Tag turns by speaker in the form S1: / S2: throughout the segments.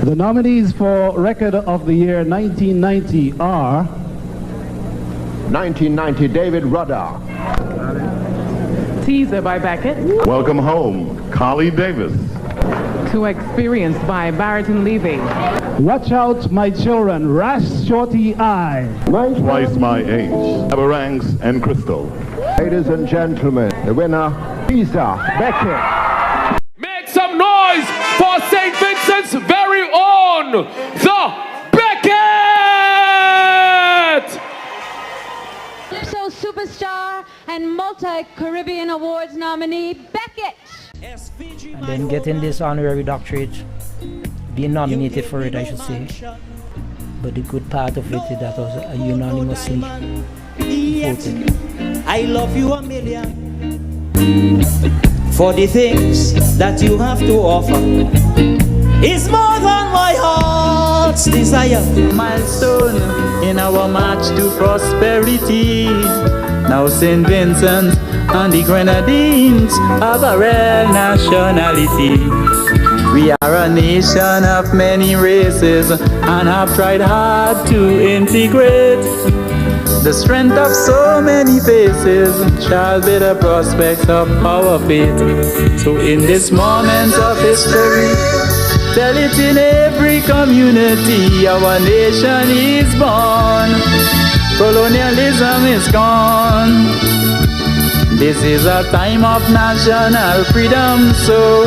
S1: The nominees for Record of the Year 1990 are
S2: 1990 David Rudder.
S3: Teaser by Becket.
S4: Welcome Home, Carly Davis.
S3: Too Experienced by Barrington Levy.
S1: Watch Out My Children, Rash Shorty Eye.
S4: Twice My Age, Aberangs and Crystal.
S2: Ladies and gentlemen, the winner, Lisa Becket.
S5: Make some noise for St. Vincent's very own, the Becket!
S6: Calypso Superstar and Multi-Caribbean Awards nominee, Becket.
S7: And then getting this honorary doctorate, being nominated for it, I should say. But the good part of it is that was unanimously voted.
S8: I love you a million for the things that you have to offer. It's more than my heart's desire.
S9: Milestone in our march to prosperity. Now St. Vincent and the Grenadines have a real nationality. We are a nation of many races and have tried hard to integrate. The strength of so many faces shall be the prospects of our faith. So in this moment of history, tell it in every community, our nation is born. Colonialism is gone. This is a time of national freedom, so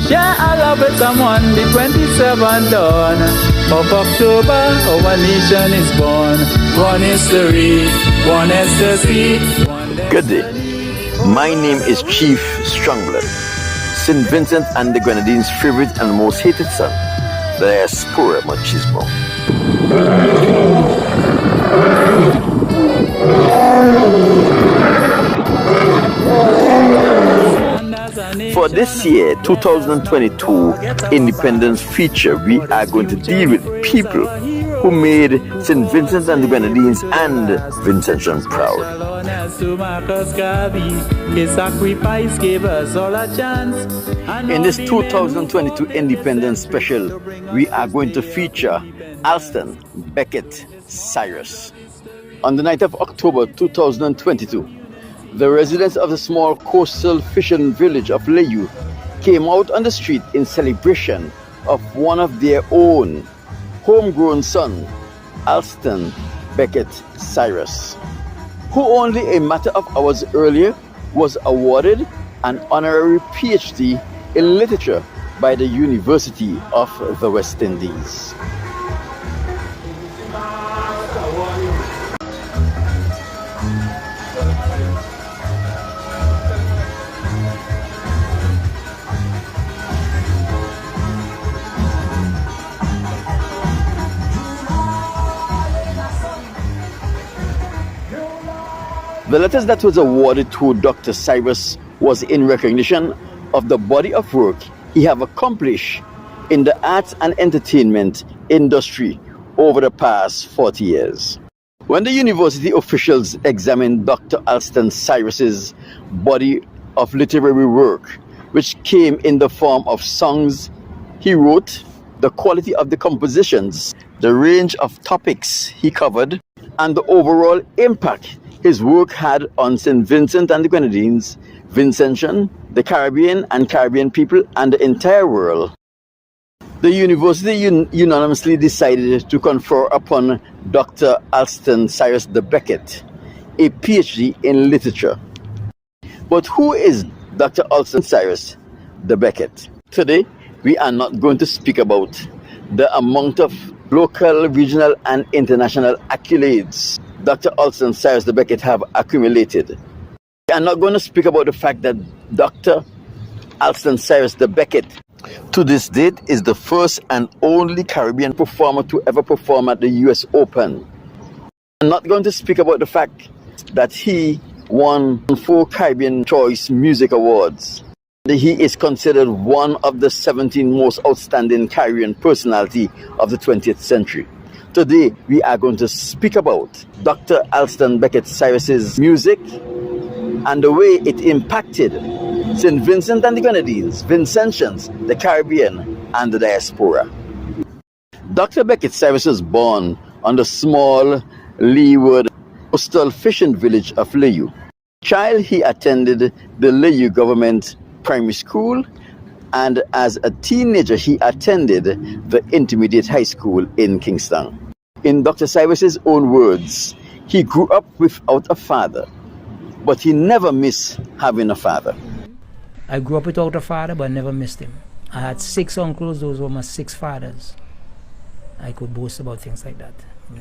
S9: share our love with someone. The 27th dawn of October, our nation is born. One history, one ecstasy.
S10: Good day. My name is Chief Strongblood, St. Vincent and the Grenadines' favorite and most hated son, the Diaspora Machismo. For this year, 2022 Independence feature, we are going to deal with people who made St. Vincent and the Grenadines and Vincentian proud. In this 2022 Independence special, we are going to feature Alston, Becket, Cyrus. On the night of October 2022, the residents of the small coastal fishing village of Leyu came out on the street in celebration of one of their own homegrown son, Alston Becket Cyrus, who only a matter of hours earlier was awarded an honorary PhD in literature by the University of the West Indies. The letters that was awarded to Dr. Cyrus was in recognition of the body of work he have accomplished in the arts and entertainment industry over the past 40 years. When the university officials examined Dr. Alston Cyrus's body of literary work, which came in the form of songs he wrote, the quality of the compositions, the range of topics he covered, and the overall impact his work had on St. Vincent and the Grenadines, Vincentian, the Caribbean and Caribbean people, and the entire world, the university unanimously decided to confer upon Dr. Alston Cyrus de Becket a PhD in literature. But who is Dr. Alston Cyrus de Becket? Today, we are not going to speak about the amount of local, regional, and international accolades Dr. Alston Cyrus de Becket have accumulated. We are not going to speak about the fact that Dr. Alston Cyrus de Becket, to this date, is the first and only Caribbean performer to ever perform at the US Open. I'm not going to speak about the fact that he won 4 Caribbean Choice Music Awards. He is considered one of the 17 most outstanding Caribbean personality of the 20th century. Today, we are going to speak about Dr. Alston Becket Cyrus's music and the way it impacted St. Vincent and the Grenadines, Vincentians, the Caribbean, and the diaspora. Dr. Becket Cyrus was born on the small leeward coastal fishing village of Leyu. Child, he attended the Leyu Government Primary School, and as a teenager he attended the Intermediate High School in Kingston. In Dr. Cyrus's own words, he grew up without a father, but he never missed having a father.
S7: I grew up without a father, but never missed him. I had 6 uncles, those were my 6 fathers. I could boast about things like that.
S11: Wow,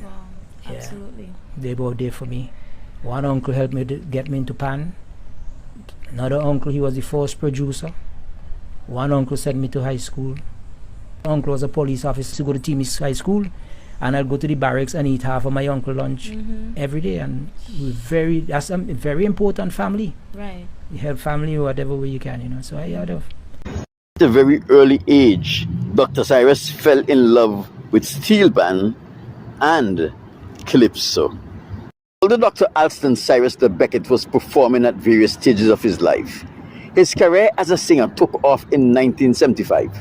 S7: yeah.
S11: absolutely.
S7: They were there for me. One uncle helped me to get me into pan. Another uncle, he was the first producer. One uncle sent me to high school. Uncle was a police officer to go to Timis High School, and I'd go to the barracks and eat half of my uncle lunch every day. And that's a very important family.
S11: Right.
S7: You help family whatever way you can, you know. So I had a...
S10: At a very early age, Dr. Cyrus fell in love with steel pan and calypso. Although Dr. Alston Cyrus the Becket was performing at various stages of his life, his career as a singer took off in 1975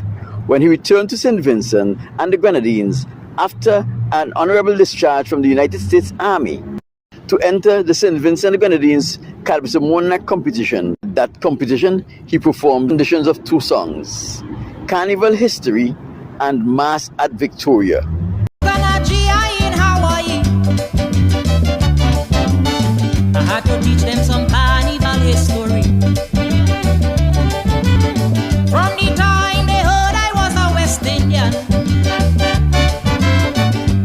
S10: when he returned to St. Vincent and the Grenadines after an honorable discharge from the United States Army to enter the St. Vincent and the Grenadines Calypso Monarch competition. That competition, he performed renditions of 2 songs, Carnival History and Mass at Victoria.
S8: I had to teach them some carnival history. From the time they heard I was a West Indian,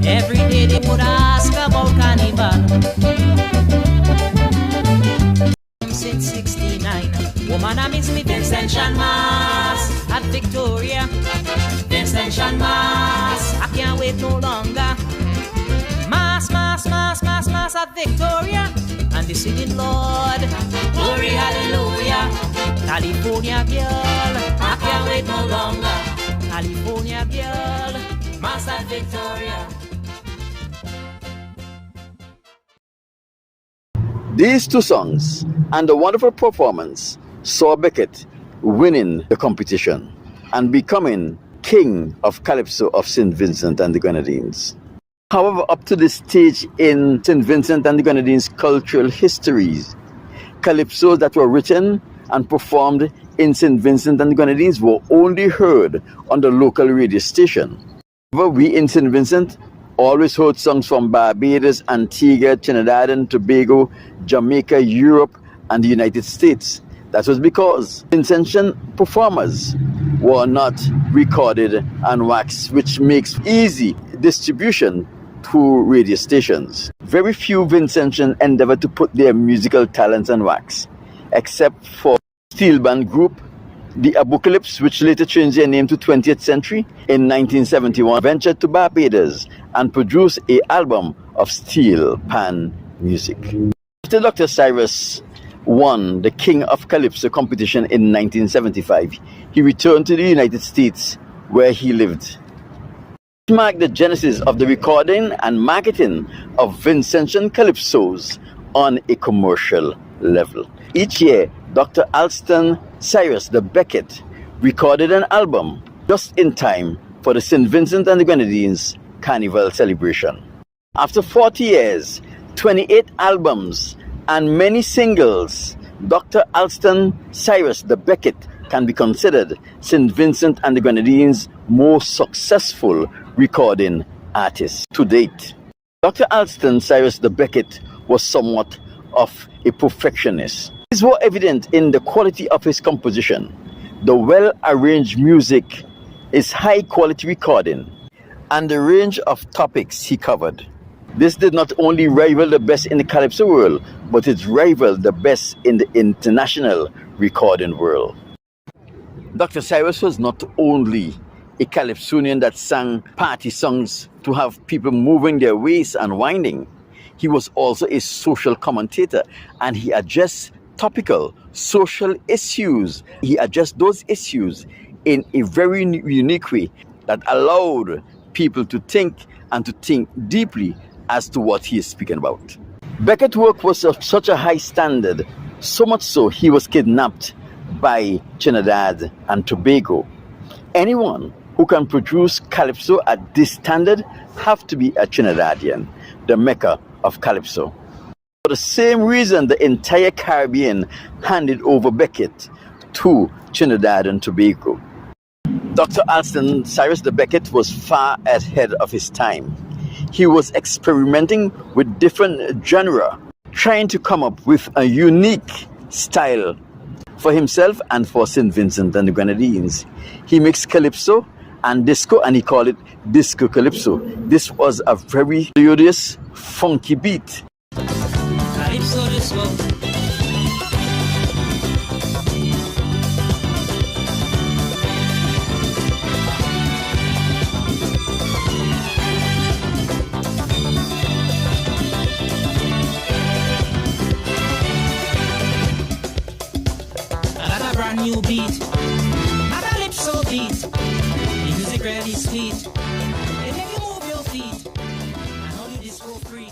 S8: every day they would ask about carnival. Since 69, woman I miss me Vincent Mass at Victoria. Vincent Mass, I can't wait no longer. Mass, mass, mass, mass, mass at Victoria. And the singing Lord, glory hallelujah. California girl, I can't wait no longer. California girl, mass at Victoria.
S10: These 2 songs and the wonderful performance saw Becket winning the competition and becoming King of Calypso of St. Vincent and the Grenadines. However, up to this stage in St. Vincent and the Grenadines' cultural histories, calypsos that were written and performed in St. Vincent and the Grenadines were only heard on the local radio station. However, we in St. Vincent always heard songs from Barbados, Antigua, Trinidad and Tobago, Jamaica, Europe, and the United States. That was because Vincentian performers were not recorded and waxed, which makes easy distribution to radio stations. Very few Vincentian endeavor to put their musical talents on wax, except for steel band group, the Apocalypse, which later changed their name to 20th Century in 1971, ventured to Barbados and produced an album of steel pan music. After Dr. Cyrus won the King of Calypso competition in 1975, he returned to the United States, where he lived. It marked the genesis of the recording and marketing of Vincentian calypsos on a commercial level. Each year, Dr. Alston Cyrus the Becket recorded an album just in time for the St. Vincent and the Grenadines Carnival celebration. After 40 years, 28 albums, and many singles, Dr. Alston Cyrus the Becket can be considered St. Vincent and the Grenadines' most successful recording artist to date. Dr. Alston Cyrus the Becket was somewhat of a perfectionist. This was evident in the quality of his composition, the well-arranged music, his high-quality recording, and the range of topics he covered. This did not only rival the best in the calypso world, but it rivaled the best in the international recording world. Dr. Cyrus was not only a calypsonian that sang party songs to have people moving their waists and winding. He was also a social commentator, and he addressed topical social issues. He addressed those issues in a very unique way that allowed people to think and to think deeply as to what he is speaking about. Beckett's work was of such a high standard, so much so he was kidnapped by Trinidad and Tobago. Anyone who can produce calypso at this standard have to be a Trinidadian, the mecca of calypso. For the same reason, the entire Caribbean handed over Becket to Trinidad and Tobago. Dr. Alston, Cyrus the Becket, was far ahead of his time. He was experimenting with different genre, trying to come up with a unique style for himself and for St. Vincent and the Grenadines. He mixed calypso and disco, and he called it disco calypso. This was a very melodious, funky beat.
S8: Calypso disco. New beat, a calypso beat. The music really sweet. They make you move your feet. And all you disco free.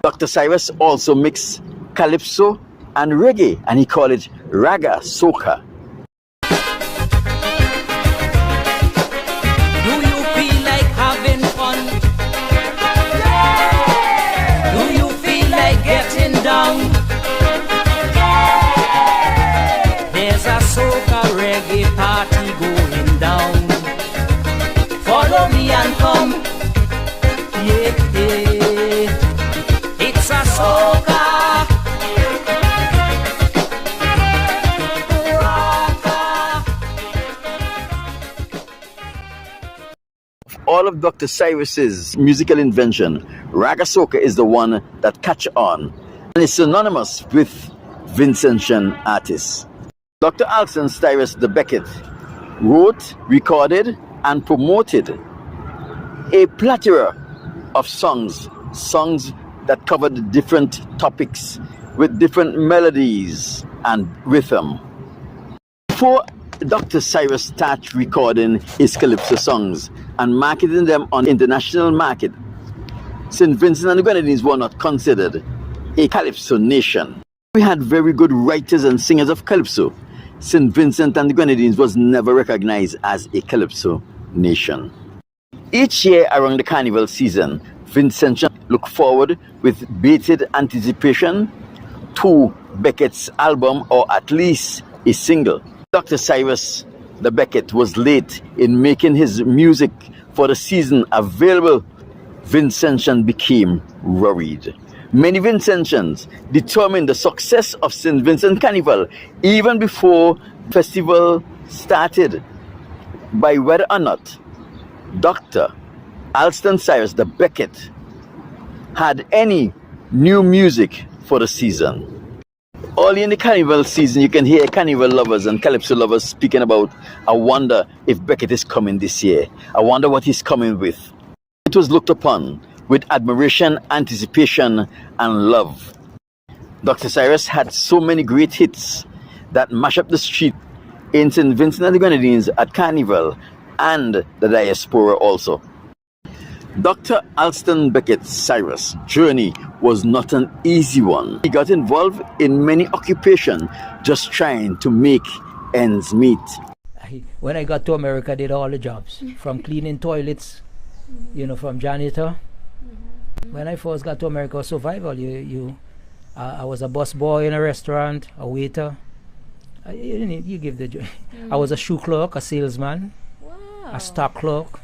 S10: Dr. Cyrus also mixed calypso and reggae, and he called it raga soca.
S8: Do you feel like having fun? Do you feel like getting down? There's a soca reggae party going down. Follow me and come. Yeah, yeah. It's a soca.
S10: All of Dr. Cyrus's musical invention, raga soca is the one that catch on, and is synonymous with Vincentian artists. Dr. Alston Cyrus the Becket wrote, recorded, and promoted a plethora of songs that covered different topics with different melodies and rhythm. Before Dr. Cyrus started recording his calypso songs and marketing them on the international market, St. Vincent and the Grenadines were not considered a calypso nation. We had very good writers and singers of calypso. St. Vincent and the Grenadines was never recognized as a calypso nation. Each year around the carnival season, Vincentians look forward with bated anticipation to Becket's album, or at least a single. Dr. Cyrus the Becket was late in making his music for the season available. Vincentians became worried. Many Vincentians determined the success of St. Vincent Carnival even before the festival started by whether or not Dr. Alston Cyrus the Becket had any new music for the season. Early in the carnival season, you can hear carnival lovers and calypso lovers speaking about, I wonder if Becket is coming this year. I wonder what he's coming with. It was looked upon with admiration, anticipation, and love. Dr. Cyrus had so many great hits that mash up the street in St. Vincent and the Grenadines at Carnival and the diaspora also. Dr. Alston Becket Cyrus' journey was not an easy one. He got involved in many occupations just trying to make ends meet.
S7: When I got to America, I did all the jobs, from cleaning toilets, from janitor. When I first got to America, it was survival. I was a bus boy in a restaurant, a waiter. You give the job. I was a shoe clerk, a salesman, a stock clerk.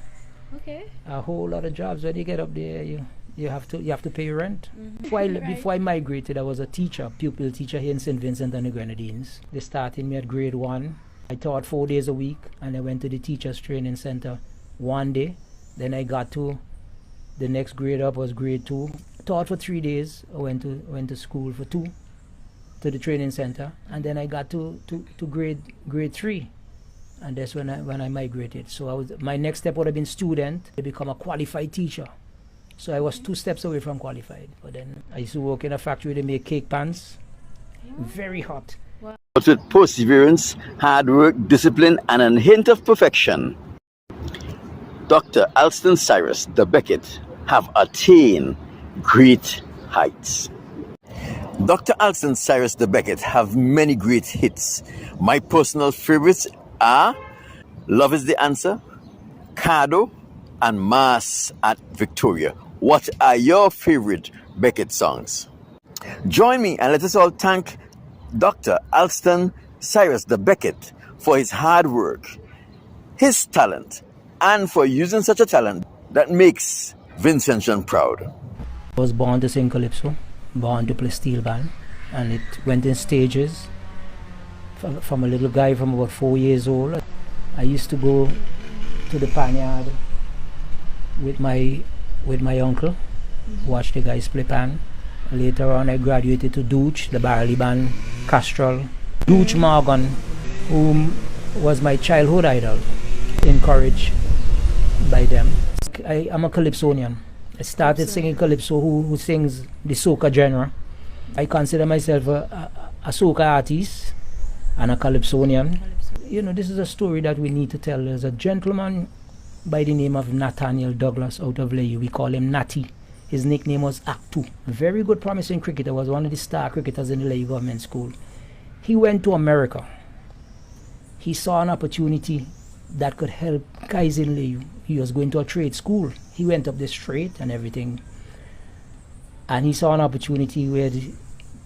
S11: Okay.
S7: A whole lot of jobs. When you get up there, you have to pay your rent. Before I migrated, I was a pupil teacher here in St. Vincent and the Grenadines. They started me at grade 1. I taught 4 days a week, and I went to the teachers training center one day. Then I got to the next grade up was grade 2. Taught for 3 days. I went to school for 2, to the training center, and then I got to grade 3, and that's when I migrated. So my next step would have been student to become a qualified teacher. So I was 2 steps away from qualified. But then I used to work in a factory to make cake pans, very hot.
S10: Wow. But with perseverance, hard work, discipline, and a hint of perfection, Dr. Alston Cyrus the Becket have attained great heights. Dr. Alston Cyrus the Becket have many great hits. My personal favorites are Love is the answer, Cardo, and Mass at Victoria. What are your favorite Becket songs? Join me and let us all thank Dr. Alston Cyrus the Becket for his hard work, his talent, and for using such a talent that makes Vincentian proud.
S7: I was born to sing calypso, born to play steel band, and it went in stages. From a little guy from about 4 years old, I used to go to the panyard with my uncle, watch the guys play pan. Later on I graduated to Dooch, the barley band, Castrol. Dooch Morgan, whom was my childhood idol, encouraged by them. I'm a calypsonian. I started singing calypso, who sings the soca genre. I consider myself a soca artist and a calypsonian. You know, this is a story that we need to tell. There's a gentleman by the name of Nathaniel Douglas out of Layu. We call him Natty. His nickname was Actu. A very good, promising cricketer. Was one of the star cricketers in the Layu government school. He went to America. He saw an opportunity that could help guys in Layu. He was going to a trade school. He went up the straight and everything. And he saw an opportunity where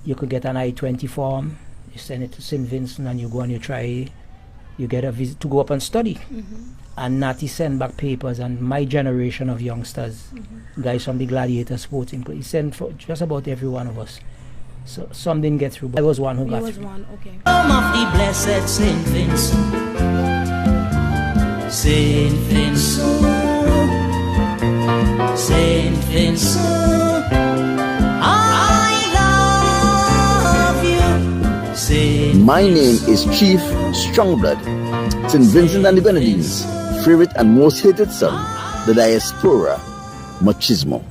S7: you could get an I-20 form. You send it to St. Vincent and you go and you try, you get a visit to go up and study. And Natty sent back papers, and my generation of youngsters, guys from the Gladiator Sporting Club, he sent for just about every one of us. So some didn't get through, but I was one who got through.
S8: Okay. Home of the blessed St. Vincent, St. Vincent, St. Vincent, I love you. St.
S10: My name is Chief Strongblood, St. Vincent and the Grenadines' favorite and most hated son, the diaspora machismo.